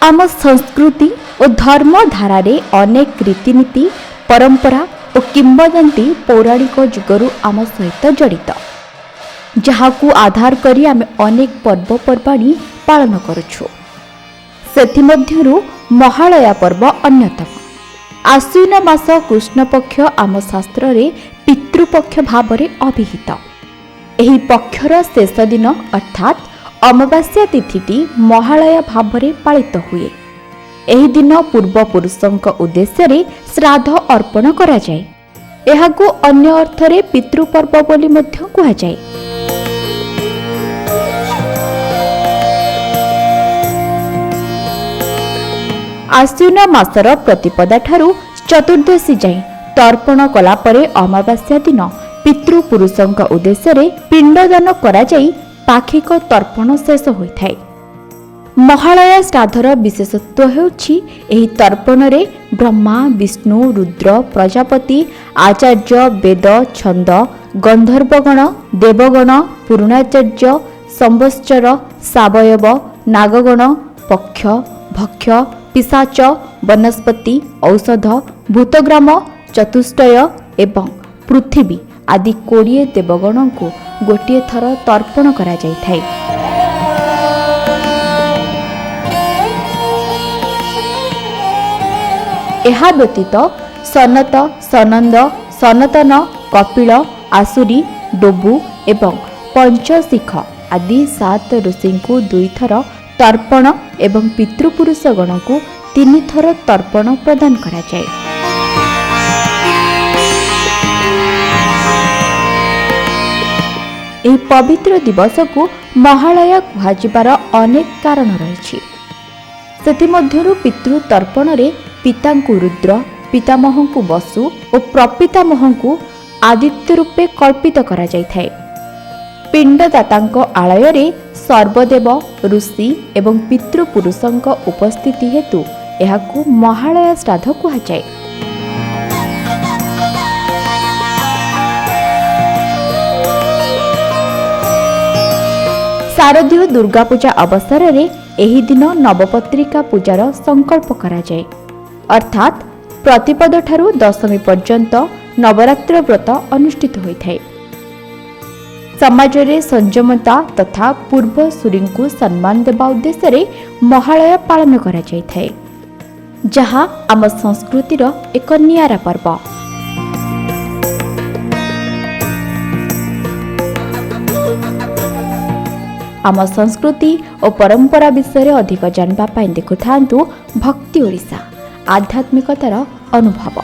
आम संस्कृति और धर्मधारे अनेक रीतिनीति परंपरा और किंवदंती पौराणिक जुगरू आम सहित जड़ित जहाकू आधार करी आम अनेक पर्वपर्वाणी पालन करुछु। सेथिमध्यरु महालया पर्व अन्यतम। आश्विन मास कृष्ण पक्ष आम शास्त्र रे पितृपक्ष भावरे अभिहित। एही पक्षर शेष दिन अर्थात अमावास्या तिथिटी महालया भावरे पालित हुए। एही दिन पूर्वपुरुषंक उद्देश्य रे श्राद्ध अर्पण करा जाए। एहाकू अन्य अर्थरे पितृपर्व बोली मध्य कुहा जाए। आश्विन मासर प्रतिपदा ठारू चतुर्दशी जाए तर्पण कला परे अमावास्या दिन पितृपुरुषंक उद्देश्य रे पिंडदान करा जाई पाखिक तर्पण शेष होइथाय। महालया श्राद्धर विशेषत्व हेउछि एही तर्पण रे ब्रह्मा विष्णु रुद्र प्रजापति आचार्य वेद छंद गंधर्वगण देवगण पूर्णाचार्य संवत्सर सावयव नागगण पक्ष भक्ष पिशाच वनस्पति औषध भूतग्राम चतुष्टय एवं पृथ्वी आदि 20 देवगण को गोटे थर तर्पण करा जाइथाय। एहा व्यतीत सनत सनंद सनातन कपिल आसुरी डोबू एवं पंचशिख आदि 7 ऋषि को 2 थर तर्पण एवं पितृपुरुष गण को 3 थर तर्पण प्रदान करा जाए। एही पवित्र दिवस को महालया कुहाजिबार अनेक कारण रही। सेथिमध्यरु पितृ तर्पण रे पितांकु रुद्र पितामहंकु वसु और प्रपितामहंकु आदित्य रूपे कल्पित करा जाइथाय। पिंडदातांक आलय रे सर्वदेव ऋषि एवं पितृपुरुषंक उपस्थिति हेतु एहाकू महालया श्राद्ध कुहा जाए। शारदीय दुर्गा पूजा अवसर रे एही दिन नवपत्रिका पूजार संकल्प करा जाए। अर्थात प्रतिपद ठारू दशमी पर्यंत नवरात्र व्रत अनुष्ठित होइथाय। समाज रे संयमता तथा पूर्व सूरी को सम्मान देवा उद्देश्य रे महालया पालन करा जाइथाय, जहा आम संस्कृतिर एक नियारा पर्व। आम संस्कृति और परंपरा विषय अधिक जानबा पाई देखुथांतु भक्ति ओडिशा आध्यात्मिकतार अनुभव।